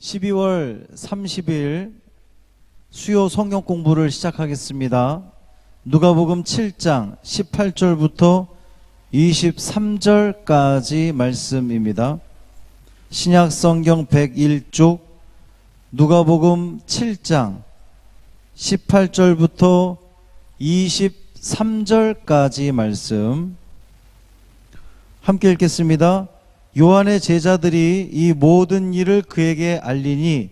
12월 30일 수요 성경 공부를 시작하겠습니다. 누가복음 7장 18절부터 23절까지 말씀입니다. 신약 성경 101쪽 누가복음 7장 18절부터 23절까지 말씀 함께 읽겠습니다. 요한의 제자들이 이 모든 일을 그에게 알리니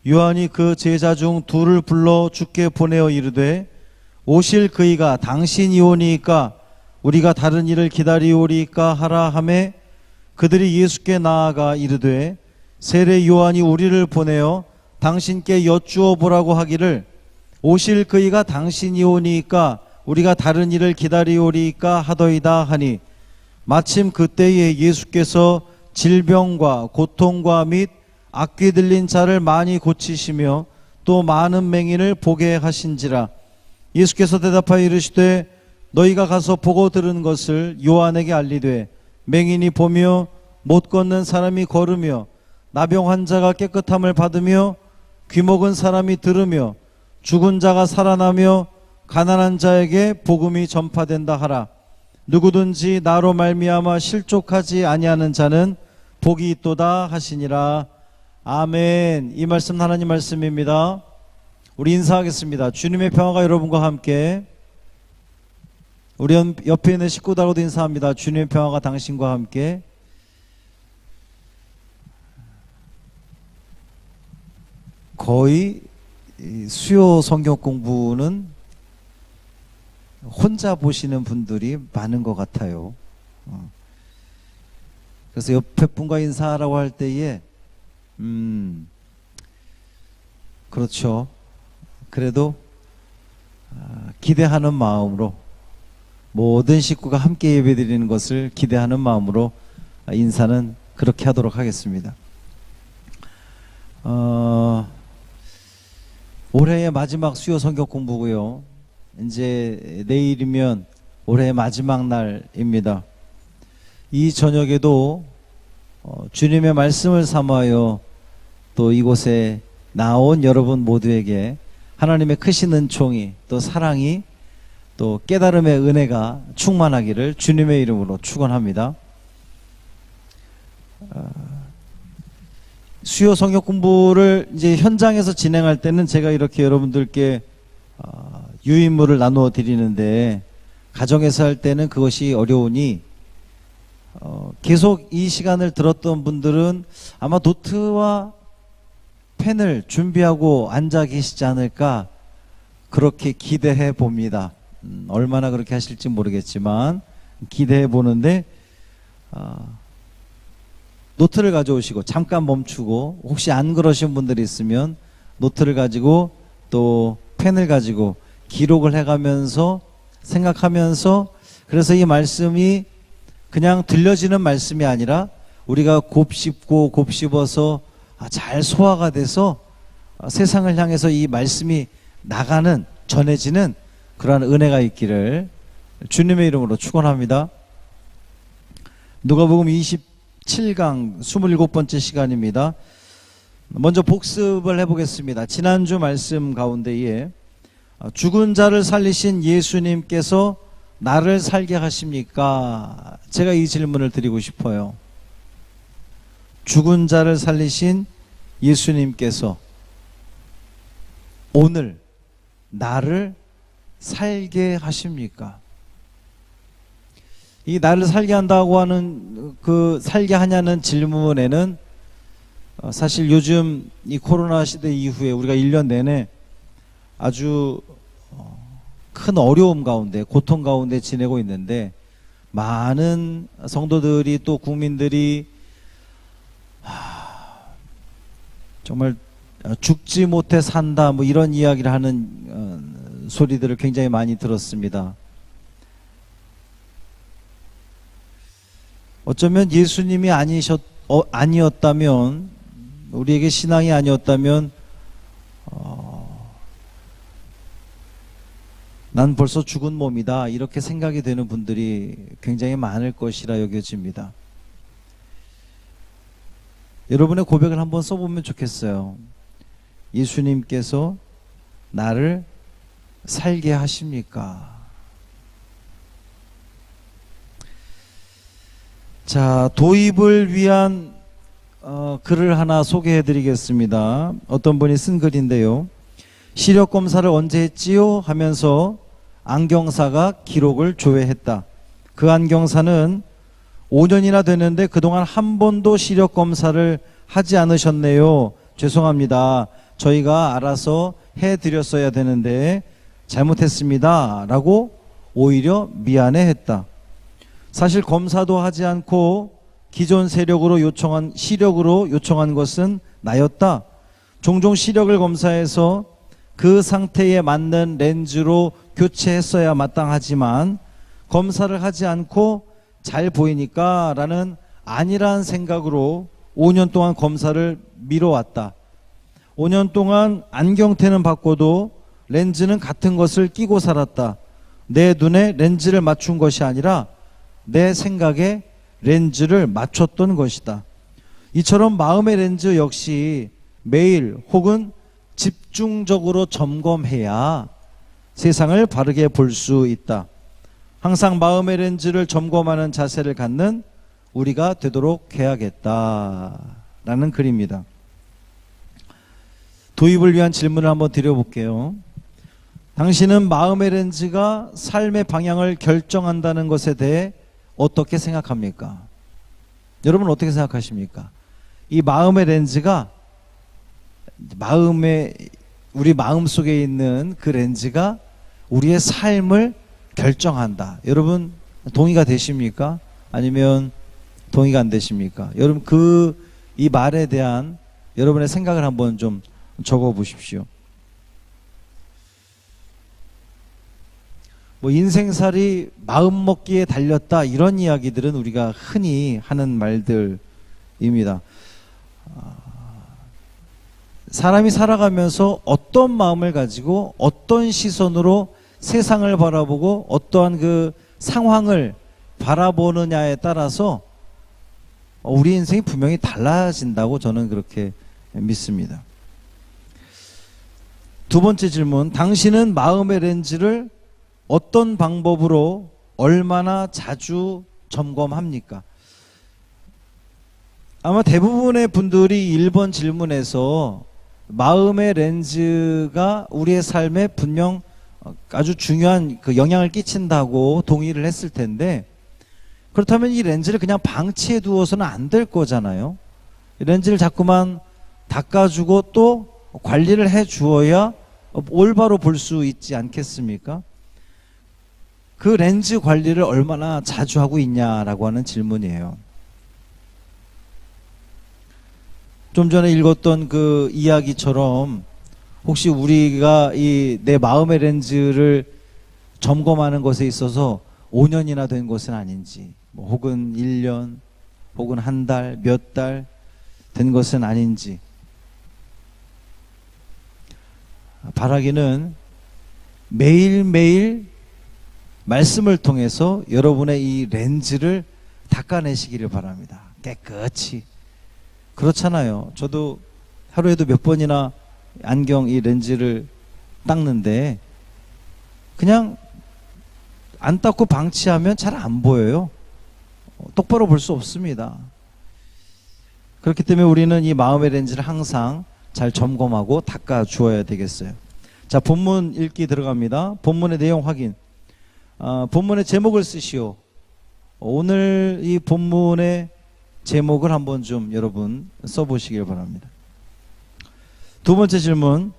요한이 그 제자 중 둘을 불러 주께 보내어 이르되 오실 그이가 당신이 오니까 우리가 다른 일을 기다리오리까 하라 하매 그들이 예수께 나아가 이르되 세례 요한이 우리를 보내어 당신께 여쭈어 보라고 하기를 오실 그이가 당신이 오니까 우리가 다른 일을 기다리오리까 하더이다 하니 마침 그때에 예수께서 질병과 고통과 및 악귀 들린 자를 많이 고치시며 또 많은 맹인을 보게 하신지라. 예수께서 대답하여 이르시되 너희가 가서 보고 들은 것을 요한에게 알리되 맹인이 보며 못 걷는 사람이 걸으며 나병 환자가 깨끗함을 받으며 귀먹은 사람이 들으며 죽은 자가 살아나며 가난한 자에게 복음이 전파된다 하라. 누구든지 나로 말미암아 실족하지 아니하는 자는 복이 있도다 하시니라. 아멘. 이 말씀 하나님 말씀입니다. 우리 인사하겠습니다. 주님의 평화가 여러분과 함께. 우리 옆에 있는 식구들하고도 인사합니다. 주님의 평화가 당신과 함께. 거의 수요 성경 공부는 혼자 보시는 분들이 많은 것 같아요. 그래서 옆에 분과 인사하라고 할 때에 그렇죠. 그래도 기대하는 마음으로 모든 식구가 함께 예배드리는 것을 기대하는 마음으로 인사는 그렇게 하도록 하겠습니다. 올해의 마지막 수요 성경 공부고요. 이제 내일이면 올해의 마지막 날입니다. 이 저녁에도 주님의 말씀을 삼아요 또 이곳에 나온 여러분 모두에게 하나님의 크신 은총이 또 사랑이 또 깨달음의 은혜가 충만하기를 주님의 이름으로 축원합니다. 수요 성경 공부를 이제 현장에서 진행할 때는 제가 이렇게 여러분들께 유인물을 나누어 드리는데 가정에서 할 때는 그것이 어려우니 계속 이 시간을 들었던 분들은 아마 노트와 펜을 준비하고 앉아 계시지 않을까 그렇게 기대해 봅니다. 얼마나 그렇게 하실지 모르겠지만 기대해 보는데 노트를 가져오시고 잠깐 멈추고 혹시 안 그러신 분들이 있으면 노트를 가지고 또 펜을 가지고 기록을 해가면서 생각하면서 그래서 이 말씀이 그냥 들려지는 말씀이 아니라 우리가 곱씹고 곱씹어서 잘 소화가 돼서 세상을 향해서 이 말씀이 나가는 전해지는 그러한 은혜가 있기를 주님의 이름으로 축원합니다. 누가복음 27강 27번째 시간입니다. 먼저 복습을 해보겠습니다. 지난주 말씀 가운데에 죽은 자를 살리신 예수님께서 나를 살게 하십니까? 제가 이 질문을 드리고 싶어요. 죽은 자를 살리신 예수님께서 오늘 나를 살게 하십니까? 이 나를 살게 한다고 하는 그 살게 하냐는 질문에는 사실 요즘 이 코로나 시대 이후에 우리가 1년 내내 아주 큰 어려움 가운데 고통 가운데 지내고 있는데 많은 성도들이 또 국민들이 정말 죽지 못해 산다 뭐 이런 이야기를 하는 소리들을 굉장히 많이 들었습니다. 어쩌면 예수님이 아니었다면 우리에게 신앙이 아니었다면 난 벌써 죽은 몸이다 이렇게 생각이 되는 분들이 굉장히 많을 것이라 여겨집니다. 여러분의 고백을 한번 써보면 좋겠어요. 예수님께서 나를 살게 하십니까? 자, 도입을 위한 글을 하나 소개해 드리겠습니다. 어떤 분이 쓴 글인데요. 시력 검사를 언제 했지요? 하면서 안경사가 기록을 조회했다. 그 안경사는 5년이나 됐는데 그동안 한 번도 시력 검사를 하지 않으셨네요. 죄송합니다. 저희가 알아서 해드렸어야 되는데 잘못했습니다. 라고 오히려 미안해했다. 사실 검사도 하지 않고 기존 시력으로 요청한 것은 나였다. 종종 시력을 검사해서 그 상태에 맞는 렌즈로 교체했어야 마땅하지만 검사를 하지 않고 잘 보이니까 라는 아니란 생각으로 5년 동안 검사를 미뤄왔다. 5년 동안 안경테는 바꿔도 렌즈는 같은 것을 끼고 살았다. 내 눈에 렌즈를 맞춘 것이 아니라 내 생각에 렌즈를 맞췄던 것이다. 이처럼 마음의 렌즈 역시 매일 혹은 집중적으로 점검해야 세상을 바르게 볼 수 있다. 항상 마음의 렌즈를 점검하는 자세를 갖는 우리가 되도록 해야겠다라는 글입니다. 도입을 위한 질문을 한번 드려볼게요. 당신은 마음의 렌즈가 삶의 방향을 결정한다는 것에 대해 어떻게 생각합니까? 여러분 어떻게 생각하십니까? 이 마음의 렌즈가 우리 마음 속에 있는 그 렌즈가 우리의 삶을 결정한다. 여러분 동의가 되십니까? 아니면 동의가 안 되십니까? 여러분 이 말에 대한 여러분의 생각을 한번 좀 적어 보십시오. 인생살이 마음먹기에 달렸다 이런 이야기들은 우리가 흔히 하는 말들입니다. 사람이 살아가면서 어떤 마음을 가지고 어떤 시선으로 세상을 바라보고 어떠한 그 상황을 바라보느냐에 따라서 우리 인생이 분명히 달라진다고 저는 그렇게 믿습니다. 두 번째 질문, 당신은 마음의 렌즈를 어떤 방법으로 얼마나 자주 점검합니까? 아마 대부분의 분들이 1번 질문에서 마음의 렌즈가 우리의 삶에 분명 아주 중요한 그 영향을 끼친다고 동의를 했을 텐데, 그렇다면 이 렌즈를 그냥 방치해 두어서는 안 될 거잖아요. 렌즈를 자꾸만 닦아주고 또 관리를 해 주어야 올바로 볼 수 있지 않겠습니까? 그 렌즈 관리를 얼마나 자주 하고 있냐라고 하는 질문이에요. 좀 전에 읽었던 그 이야기처럼 혹시 우리가 이 내 마음의 렌즈를 점검하는 것에 있어서 5년이나 된 것은 아닌지, 혹은 1년, 혹은 한 달, 몇 달 된 것은 아닌지, 바라기는 매일매일 말씀을 통해서 여러분의 이 렌즈를 닦아내시기를 바랍니다. 깨끗이. 그렇잖아요. 저도 하루에도 몇 번이나 안경 이 렌즈를 닦는데 그냥 안 닦고 방치하면 잘 안 보여요. 똑바로 볼 수 없습니다. 그렇기 때문에 우리는 이 마음의 렌즈를 항상 잘 점검하고 닦아 주어야 되겠어요. 자, 본문 읽기 들어갑니다. 본문의 내용 확인. 본문의 제목을 쓰시오. 오늘 이 본문의 제목을 한번 좀 여러분 써보시길 바랍니다. 두 번째 질문,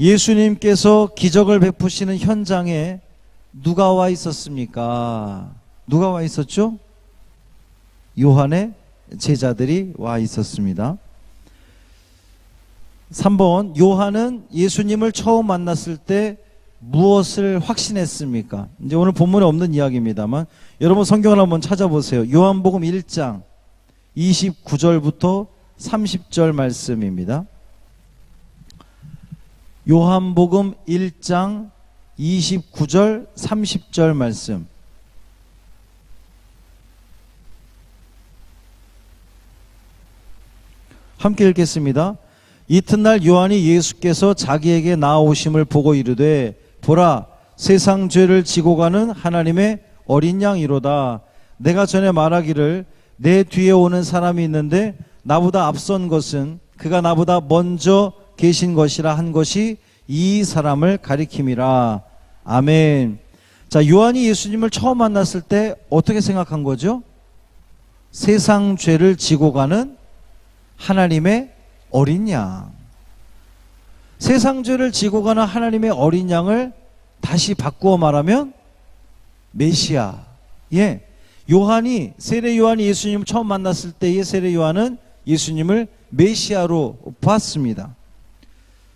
예수님께서 기적을 베푸시는 현장에 누가 와 있었습니까? 누가 와 있었죠? 요한의 제자들이 와 있었습니다. 3번, 요한은 예수님을 처음 만났을 때 무엇을 확신했습니까? 이제 오늘 본문에 없는 이야기입니다만 여러분 성경을 한번 찾아보세요. 요한복음 1장 29절부터 30절 말씀입니다. 요한복음 1장 29절 30절 말씀. 함께 읽겠습니다. 이튿날 요한이 예수께서 자기에게 나아오심을 보고 이르되 보라 세상 죄를 지고 가는 하나님의 어린 양이로다. 내가 전에 말하기를 내 뒤에 오는 사람이 있는데 나보다 앞선 것은 그가 나보다 먼저 계신 것이라 한 것이 이 사람을 가리킴이라. 아멘. 자, 요한이 예수님을 처음 만났을 때 어떻게 생각한 거죠? 세상 죄를 지고 가는 하나님의 어린 양. 세상 죄를 지고 가는 하나님의 어린 양을 다시 바꾸어 말하면 메시아. 예. 요한이, 세례 요한이 예수님을 처음 만났을 때의 세례 요한은 예수님을 메시아로 봤습니다.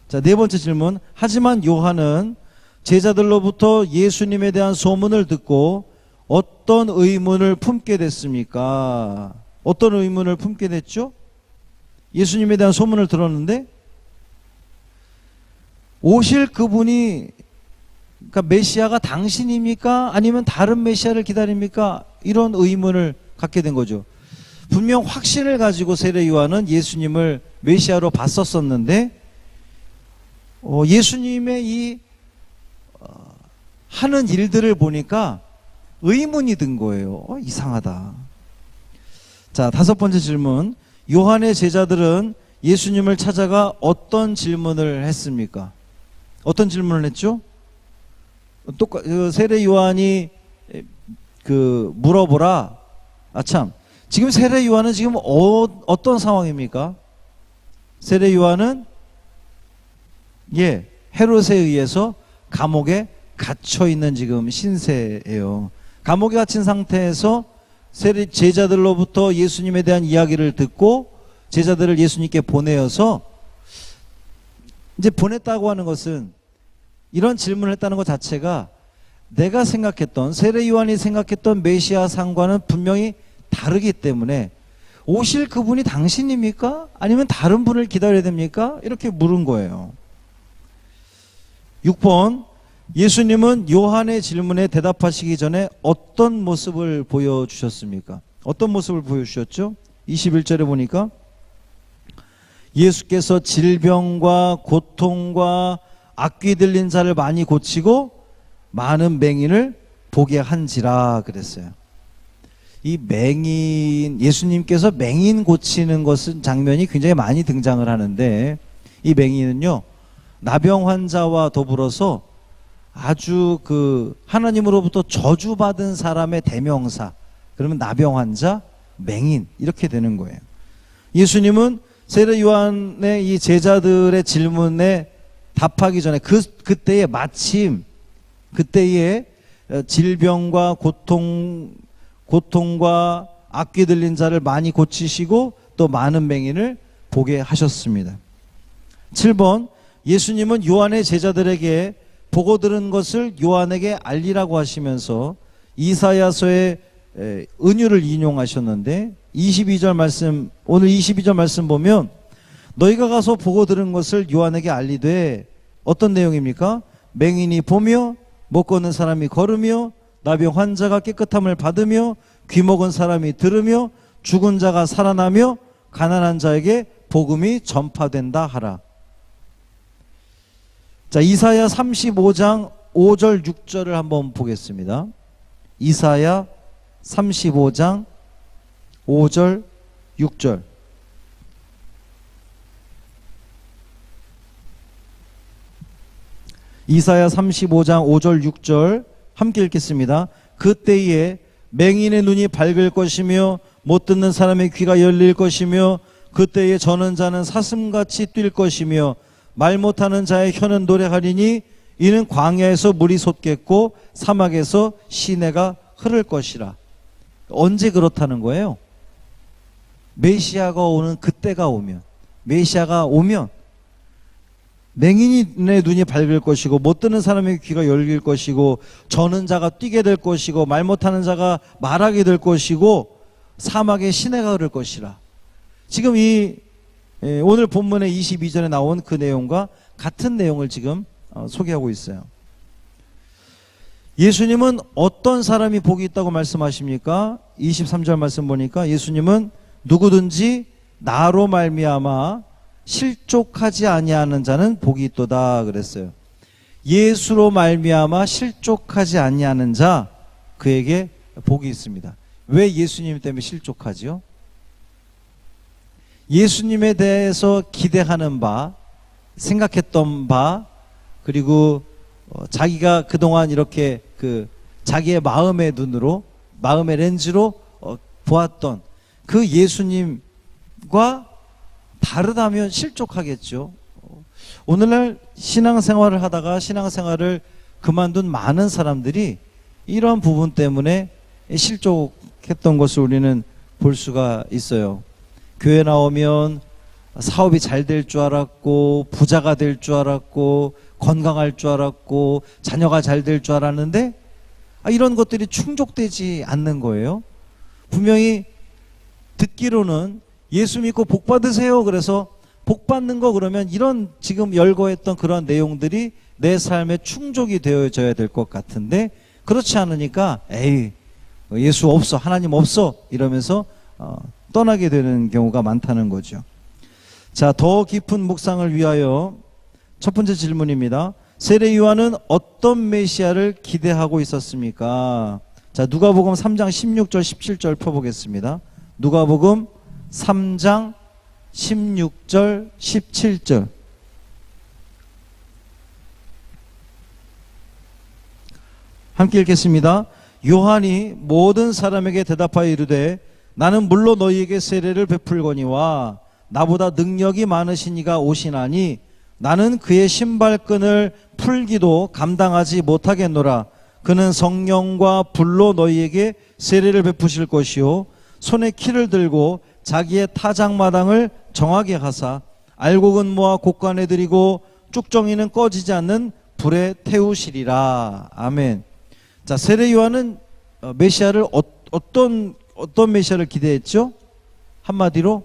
자, 네 번째 질문. 하지만 요한은 제자들로부터 예수님에 대한 소문을 듣고 어떤 의문을 품게 됐습니까? 어떤 의문을 품게 됐죠? 예수님에 대한 소문을 들었는데 오실 그분이, 그러니까 메시아가 당신입니까? 아니면 다른 메시아를 기다립니까? 이런 의문을 갖게 된 거죠. 분명 확신을 가지고 세례 요한은 예수님을 메시아로 봤었었는데 예수님의 이 하는 일들을 보니까 의문이 든 거예요. 이상하다. 자, 다섯 번째 질문. 요한의 제자들은 예수님을 찾아가 어떤 질문을 했습니까? 어떤 질문을 했죠? 세례 요한이 물어보라. 참, 지금 세례 요한은 지금 어떤 상황입니까? 세례 요한은 헤롯에 의해서 감옥에 갇혀 있는 지금 신세예요. 감옥에 갇힌 상태에서 세례 제자들로부터 예수님에 대한 이야기를 듣고 제자들을 예수님께 보내어서, 이제 보냈다고 하는 것은, 이런 질문을 했다는 것 자체가 내가 생각했던, 세례 요한이 생각했던 메시아 상과는 분명히 다르기 때문에 오실 그분이 당신입니까? 아니면 다른 분을 기다려야 됩니까? 이렇게 물은 거예요. 6번. 예수님은 요한의 질문에 대답하시기 전에 어떤 모습을 보여주셨습니까? 어떤 모습을 보여주셨죠? 21절에 보니까 예수께서 질병과 고통과 악귀 들린 자를 많이 고치고 많은 맹인을 보게 한지라 그랬어요. 이 맹인, 예수님께서 맹인 고치는 것은 장면이 굉장히 많이 등장을 하는데, 이 맹인은요 나병 환자와 더불어서 아주 하나님으로부터 저주받은 사람의 대명사, 그러면 나병 환자, 맹인, 이렇게 되는 거예요. 예수님은 세례 요한의 이 제자들의 질문에 답하기 전에 그때에 마침 그때에 질병과 고통과 악귀 들린 자를 많이 고치시고 또 많은 맹인을 보게 하셨습니다. 7번. 예수님은 요한의 제자들에게 보고 들은 것을 요한에게 알리라고 하시면서 이사야서의 은유를 인용하셨는데, 22절 말씀, 오늘 22절 말씀 보면 너희가 가서 보고 들은 것을 요한에게 알리되, 어떤 내용입니까? 맹인이 보며 못 걷는 사람이 걸으며 나병 환자가 깨끗함을 받으며 귀 먹은 사람이 들으며 죽은 자가 살아나며 가난한 자에게 복음이 전파된다 하라. 자, 이사야 35장 5절 6절을 한번 보겠습니다. 이사야 35장 5절 6절. 이사야 35장 5절 6절 함께 읽겠습니다. 그때에 맹인의 눈이 밝을 것이며 못 듣는 사람의 귀가 열릴 것이며 그때에 저는 자는 사슴같이 뛸 것이며 말 못하는 자의 혀는 노래하리니 이는 광야에서 물이 솟겠고 사막에서 시내가 흐를 것이라. 언제 그렇다는 거예요? 메시아가 오는 그때가 오면, 메시아가 오면 맹인의 눈이 밝을 것이고 못 듣는 사람의 귀가 열릴 것이고 저는 자가 뛰게 될 것이고 말 못하는 자가 말하게 될 것이고 사막에 시내가 흐를 것이라. 지금 오늘 본문의 22절에 나온 그 내용과 같은 내용을 지금 소개하고 있어요. 예수님은 어떤 사람이 복이 있다고 말씀하십니까? 23절 말씀 보니까 예수님은 누구든지 나로 말미암아 실족하지 아니하는 자는 복이 있도다 그랬어요. 예수로 말미암아 실족하지 아니하는 자, 그에게 복이 있습니다. 왜 예수님 때문에 실족하지요? 예수님에 대해서 기대하는 바, 생각했던 바, 그리고 자기가 그동안 이렇게 자기의 마음의 눈으로, 마음의 렌즈로 보았던 그 예수님과 다르다면 실족하겠죠. 오늘날 신앙생활을 하다가 신앙생활을 그만둔 많은 사람들이 이러한 부분 때문에 실족했던 것을 우리는 볼 수가 있어요. 교회 나오면 사업이 잘 될 줄 알았고, 부자가 될 줄 알았고, 건강할 줄 알았고, 자녀가 잘 될 줄 알았는데 이런 것들이 충족되지 않는 거예요. 분명히 듣기로는 예수 믿고 복 받으세요. 그래서 복 받는 거 그러면 이런 지금 열거했던 그런 내용들이 내 삶에 충족이 되어져야 될 것 같은데 그렇지 않으니까 에이 예수 없어, 하나님 없어 이러면서 떠나게 되는 경우가 많다는 거죠. 자, 더 깊은 묵상을 위하여 첫 번째 질문입니다. 세례 요한은 어떤 메시아를 기대하고 있었습니까? 자, 누가복음 3장 16절 17절 펴보겠습니다. 누가복음 3장 16절 17절 함께 읽겠습니다. 요한이 모든 사람에게 대답하여 이르되 나는 물로 너희에게 세례를 베풀거니와 나보다 능력이 많으신 이가 오시나니 나는 그의 신발끈을 풀기도 감당하지 못하겠노라. 그는 성령과 불로 너희에게 세례를 베푸실 것이요 손에 키를 들고 자기의 타작마당을 정하게 하사 알곡은 모아 곡간에 들이고 쭉정이는 꺼지지 않는 불에 태우시리라. 아멘. 자, 세례 요한은 메시아를 어떤 메시아를 기대했죠? 한마디로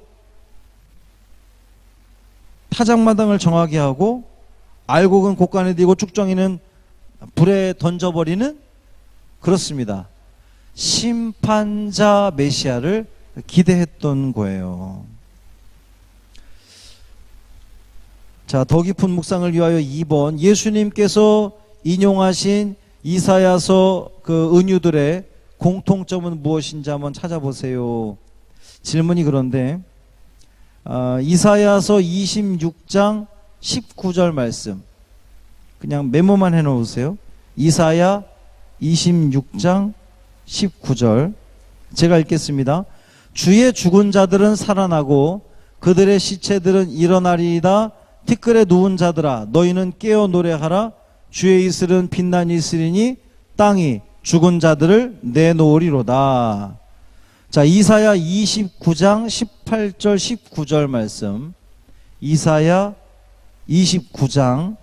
타작마당을 정하게 하고 알곡은 곡간에 들이고 쭉정이는 불에 던져버리는, 그렇습니다, 심판자 메시아를 기대했던 거예요. 자, 더 깊은 묵상을 위하여 2번, 예수님께서 인용하신 이사야서 그 은유들의 공통점은 무엇인지 한번 찾아보세요. 질문이 그런데 이사야서 26장 19절 말씀 그냥 메모만 해놓으세요. 이사야 26장 19절 제가 읽겠습니다. 주의 죽은 자들은 살아나고 그들의 시체들은 일어나리이다. 티끌에 누운 자들아 너희는 깨어 노래하라. 주의 이슬은 빛난 이슬이니 땅이 죽은 자들을 내놓으리로다. 자, 이사야 29장 18절 19절 말씀, 이사야 29장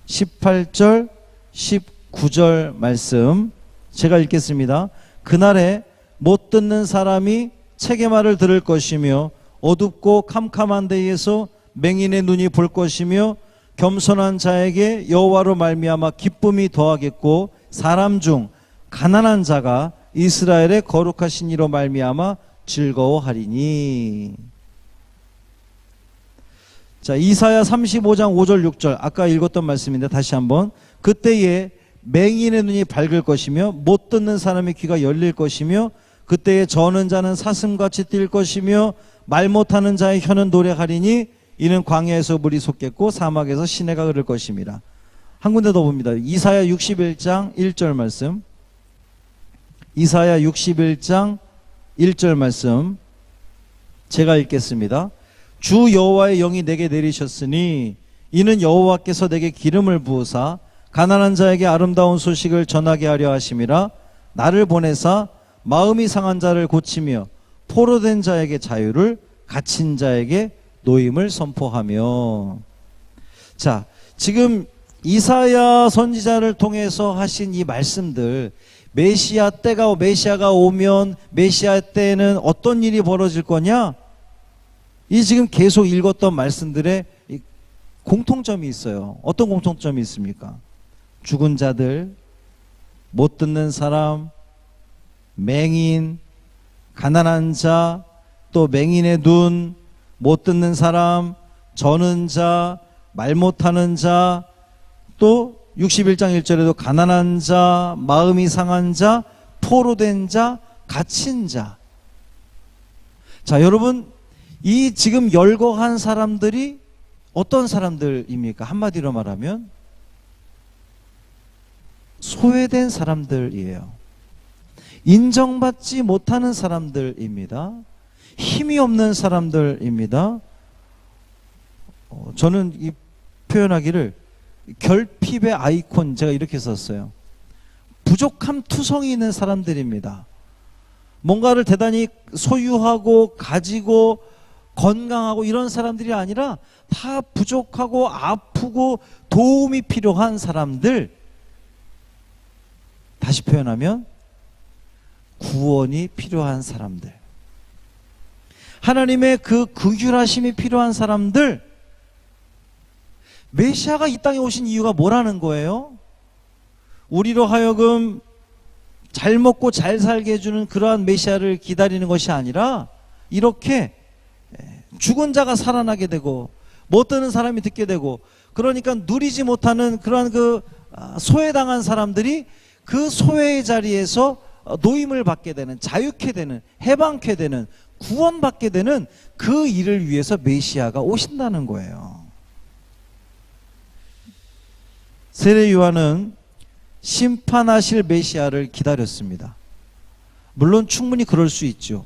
18절 19절 말씀 제가 읽겠습니다. 그날에 못 듣는 사람이 책의 말을 들을 것이며 어둡고 캄캄한 데에서 맹인의 눈이 볼 것이며 겸손한 자에게 여호와로 말미암아 기쁨이 더하겠고 사람 중 가난한 자가 이스라엘의 거룩하신 이로 말미암아 즐거워하리니. 자, 이사야 35장 5절 6절 아까 읽었던 말씀인데 다시 한번, 그때에 맹인의 눈이 밝을 것이며 못 듣는 사람의 귀가 열릴 것이며 그때에 저는 자는 사슴같이 뛸 것이며 말 못하는 자의 혀는 노래하리니 이는 광야에서 물이 솟겠고 사막에서 시내가 흐를 것입니다. 한 군데 더 봅니다. 이사야 61장 1절 말씀, 이사야 61장 1절 말씀 제가 읽겠습니다. 주 여호와의 영이 내게 내리셨으니 이는 여호와께서 내게 기름을 부으사 가난한 자에게 아름다운 소식을 전하게 하려 하심이라. 나를 보내사 마음이 상한 자를 고치며 포로된 자에게 자유를, 갇힌 자에게 노임을 선포하며. 자, 지금 이사야 선지자를 통해서 하신 이 말씀들, 메시아 때가, 메시아가 오면 메시아 때에는 어떤 일이 벌어질 거냐, 이 지금 계속 읽었던 말씀들의 공통점이 있어요. 어떤 공통점이 있습니까? 죽은 자들, 못 듣는 사람, 맹인, 가난한 자, 또 맹인의 눈, 못 듣는 사람, 저는 자, 말 못하는 자, 또 61장 1절에도 가난한 자, 마음이 상한 자, 포로된 자, 갇힌 자. 자, 여러분, 이 지금 열거한 사람들이 어떤 사람들입니까? 한마디로 말하면 소외된 사람들이에요. 인정받지 못하는 사람들입니다. 힘이 없는 사람들입니다. 저는 이 표현하기를 결핍의 아이콘, 제가 이렇게 썼어요. 부족함 투성이 있는 사람들입니다. 뭔가를 대단히 소유하고 가지고 건강하고 이런 사람들이 아니라 다 부족하고 아프고 도움이 필요한 사람들. 다시 표현하면 구원이 필요한 사람들, 하나님의 그 긍휼하심이 필요한 사람들. 메시아가 이 땅에 오신 이유가 뭐라는 거예요? 우리로 하여금 잘 먹고 잘 살게 해주는 그러한 메시아를 기다리는 것이 아니라 이렇게 죽은 자가 살아나게 되고 못 듣는 사람이 듣게 되고, 그러니까 누리지 못하는 그러한 그 소외당한 사람들이 그 소외의 자리에서 노임을 받게 되는, 자유케 되는, 해방케 되는, 구원받게 되는 그 일을 위해서 메시아가 오신다는 거예요. 세례 요한은 심판하실 메시아를 기다렸습니다. 물론 충분히 그럴 수 있죠.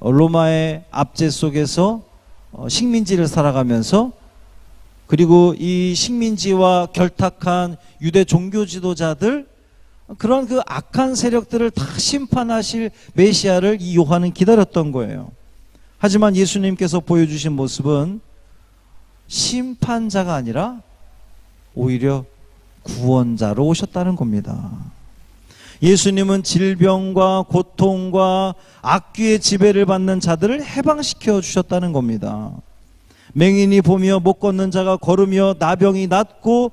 로마의 압제 속에서 식민지를 살아가면서, 그리고 이 식민지와 결탁한 유대 종교 지도자들, 그런 그 악한 세력들을 다 심판하실 메시아를 이 요한은 기다렸던 거예요. 하지만 예수님께서 보여주신 모습은 심판자가 아니라 오히려 구원자로 오셨다는 겁니다. 예수님은 질병과 고통과 악귀의 지배를 받는 자들을 해방시켜 주셨다는 겁니다. 맹인이 보며 못 걷는 자가 걸으며 나병이 낫고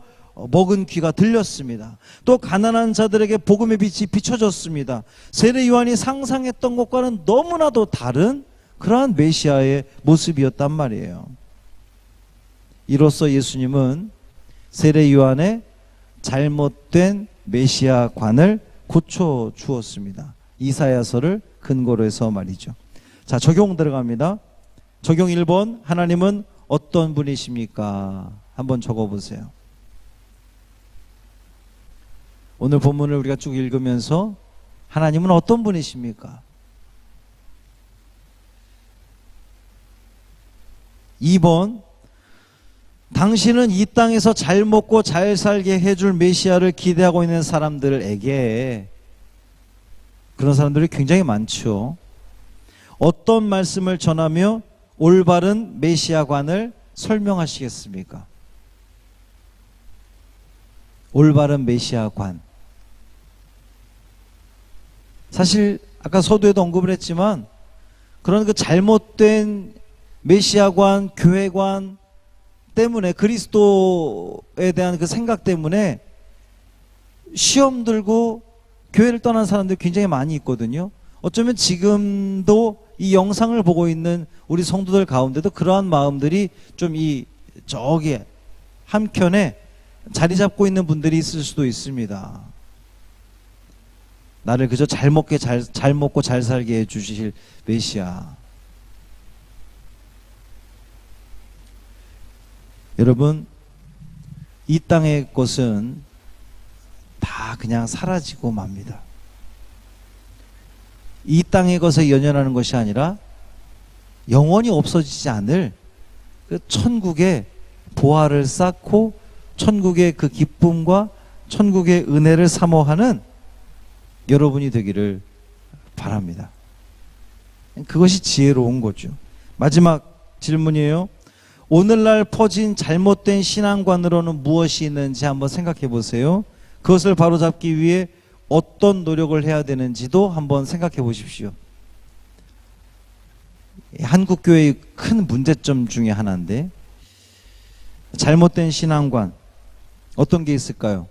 먹은 귀가 들렸습니다. 또 가난한 자들에게 복음의 빛이 비춰졌습니다. 세례 요한이 상상했던 것과는 너무나도 다른 그러한 메시아의 모습이었단 말이에요. 이로써 예수님은 세례 요한의 잘못된 메시아관을 고쳐 주었습니다. 이사야서를 근거로 해서 말이죠. 자, 적용 들어갑니다. 적용 1번, 하나님은 어떤 분이십니까? 한번 적어보세요. 오늘 본문을 우리가 쭉 읽으면서 하나님은 어떤 분이십니까? 2번, 당신은 이 땅에서 잘 먹고 잘 살게 해줄 메시아를 기대하고 있는 사람들에게, 그런 사람들이 굉장히 많죠. 어떤 말씀을 전하며 올바른 메시아관을 설명하시겠습니까? 올바른 메시아관. 사실 아까 서두에도 언급을 했지만 그런 그 잘못된 메시아관, 교회관 때문에, 그리스도에 대한 그 생각 때문에 시험 들고 교회를 떠난 사람들이 굉장히 많이 있거든요. 어쩌면 지금도 이 영상을 보고 있는 우리 성도들 가운데도 그러한 마음들이 좀 저기 한켠에 자리 잡고 있는 분들이 있을 수도 있습니다. 나를 그저 잘 먹고 잘 살게 해주실 메시아. 여러분, 이 땅의 것은 다 그냥 사라지고 맙니다. 이 땅의 것에 연연하는 것이 아니라 영원히 없어지지 않을 그 천국의 보화를 쌓고 천국의 그 기쁨과 천국의 은혜를 사모하는 여러분이 되기를 바랍니다. 그것이 지혜로운 거죠. 마지막 질문이에요. 오늘날 퍼진 잘못된 신앙관으로는 무엇이 있는지 한번 생각해 보세요. 그것을 바로잡기 위해 어떤 노력을 해야 되는지도 한번 생각해 보십시오. 한국교회의 큰 문제점 중에 하나인데, 잘못된 신앙관, 어떤 게 있을까요?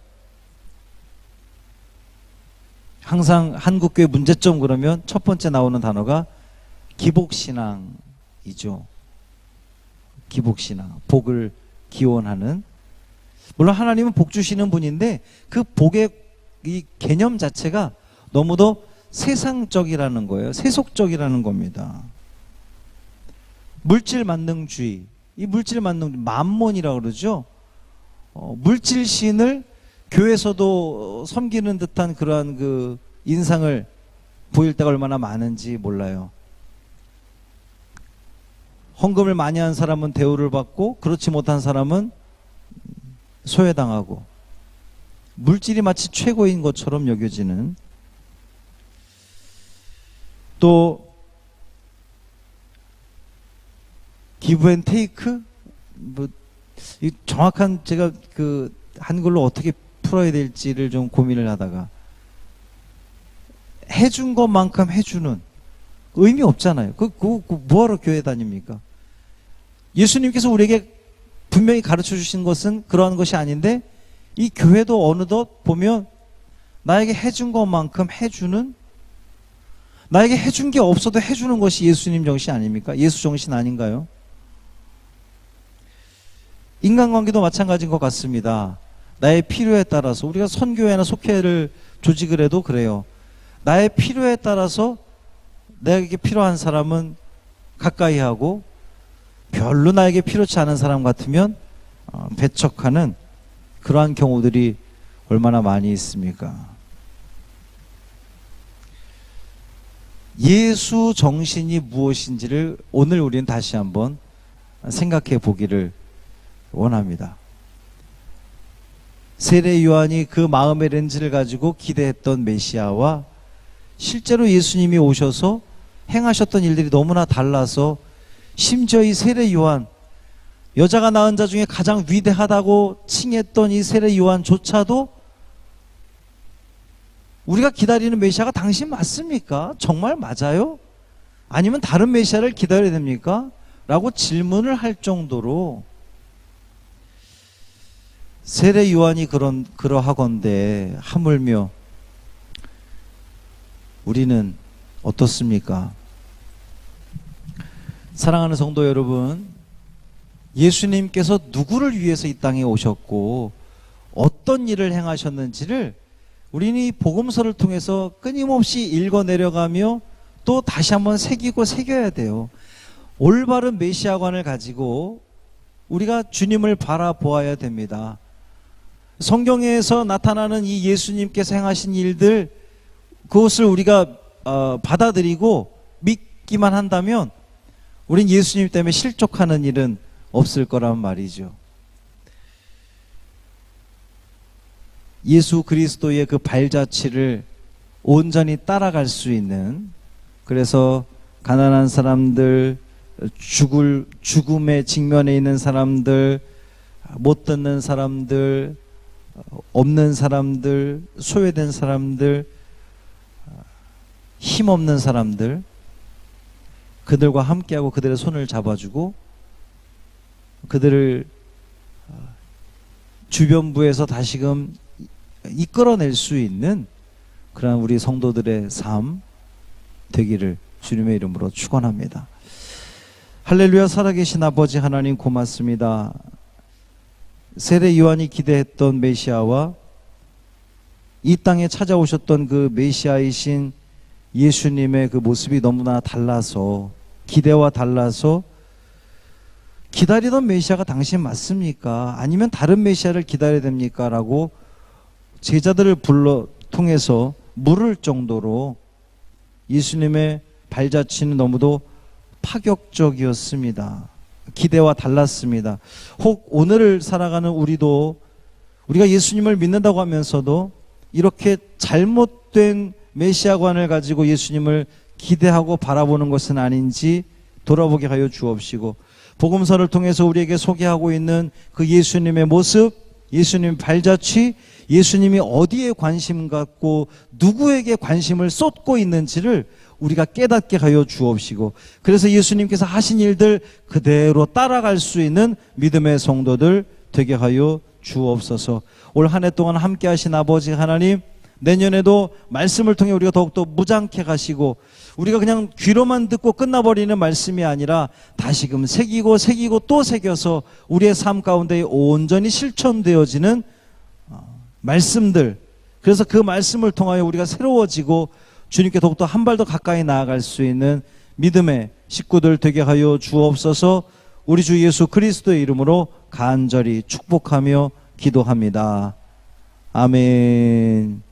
항상 한국교회 문제점 그러면 첫 번째 나오는 단어가 기복신앙이죠. 기복신앙, 복을 기원하는, 물론 하나님은 복 주시는 분인데 그 복의 이 개념 자체가 너무도 세상적이라는 거예요. 세속적이라는 겁니다. 물질 만능주의, 이 물질 만능, 만몬이라고 그러죠. 물질신을 교회에서도 섬기는 듯한 그러한 그 인상을 보일 때가 얼마나 많은지 몰라요. 헌금을 많이 한 사람은 대우를 받고 그렇지 못한 사람은 소외당하고, 물질이 마치 최고인 것처럼 여겨지는, 또 기브 앤 테이크, 뭐 이 정확한 제가 그 한글로 어떻게 풀어야 될지를 좀 고민을 하다가, 해준 것만큼 해주는 의미 없잖아요. 뭐하러 교회 다닙니까? 예수님께서 우리에게 분명히 가르쳐 주신 것은 그러한 것이 아닌데, 이 교회도 어느덧 보면 나에게 해준 것만큼 해주는, 나에게 해준 게 없어도 해주는 것이 예수님 정신 아닙니까? 예수 정신 아닌가요? 인간관계도 마찬가지인 것 같습니다. 나의 필요에 따라서, 우리가 선교회나 속회를 조직을 해도 그래요. 나의 필요에 따라서 내게 필요한 사람은 가까이 하고, 별로 나에게 필요치 않은 사람 같으면 배척하는 그러한 경우들이 얼마나 많이 있습니까? 예수 정신이 무엇인지를 오늘 우리는 다시 한번 생각해 보기를 원합니다. 세례 요한이 그 마음의 렌즈를 가지고 기대했던 메시아와 실제로 예수님이 오셔서 행하셨던 일들이 너무나 달라서, 심지어 이 세례 요한, 여자가 낳은 자 중에 가장 위대하다고 칭했던 이 세례 요한조차도 우리가 기다리는 메시아가 당신 맞습니까? 정말 맞아요? 아니면 다른 메시아를 기다려야 됩니까? 라고 질문을 할 정도로 세례 요한이 그러하건대 하물며 우리는 어떻습니까? 사랑하는 성도 여러분, 예수님께서 누구를 위해서 이 땅에 오셨고 어떤 일을 행하셨는지를 우리는 이 복음서를 통해서 끊임없이 읽어 내려가며 또 다시 한번 새겨야 돼요. 올바른 메시아관을 가지고 우리가 주님을 바라보아야 됩니다. 성경에서 나타나는 이 예수님께서 행하신 일들, 그것을 우리가 받아들이고 믿기만 한다면 우린 예수님 때문에 실족하는 일은 없을 거란 말이죠. 예수 그리스도의 그 발자취를 온전히 따라갈 수 있는, 그래서 가난한 사람들, 죽음의 직면에 있는 사람들, 못 듣는 사람들, 없는 사람들, 소외된 사람들, 힘없는 사람들, 그들과 함께하고 그들의 손을 잡아주고 그들을 주변부에서 다시금 이끌어낼 수 있는 그런 우리 성도들의 삶 되기를 주님의 이름으로 축원합니다. 할렐루야. 살아계신 아버지 하나님 고맙습니다. 세례 요한이 기대했던 메시아와 이 땅에 찾아오셨던 그 메시아이신 예수님의 그 모습이 너무나 달라서, 기대와 달라서 기다리던 메시아가 당신 맞습니까? 아니면 다른 메시아를 기다려야 됩니까? 라고 제자들을 통해서 물을 정도로 예수님의 발자취는 너무도 파격적이었습니다. 기대와 달랐습니다. 혹 오늘을 살아가는 우리도, 우리가 예수님을 믿는다고 하면서도 이렇게 잘못된 메시아관을 가지고 예수님을 기대하고 바라보는 것은 아닌지 돌아보게 하여 주옵시고, 복음서를 통해서 우리에게 소개하고 있는 그 예수님의 모습, 예수님의 발자취, 예수님이 어디에 관심 갖고 누구에게 관심을 쏟고 있는지를 우리가 깨닫게 하여 주옵시고, 그래서 예수님께서 하신 일들 그대로 따라갈 수 있는 믿음의 성도들 되게 하여 주옵소서. 올 한 해 동안 함께 하신 아버지 하나님, 내년에도 말씀을 통해 우리가 더욱더 무장케 가시고 우리가 그냥 귀로만 듣고 끝나버리는 말씀이 아니라 다시금 새기고 또 새겨서 우리의 삶 가운데 온전히 실천되어지는 말씀들, 그래서 그 말씀을 통하여 우리가 새로워지고 주님께 더욱더 한 발 더 가까이 나아갈 수 있는 믿음의 식구들 되게 하여 주옵소서. 우리 주 예수 그리스도의 이름으로 간절히 축복하며 기도합니다. 아멘.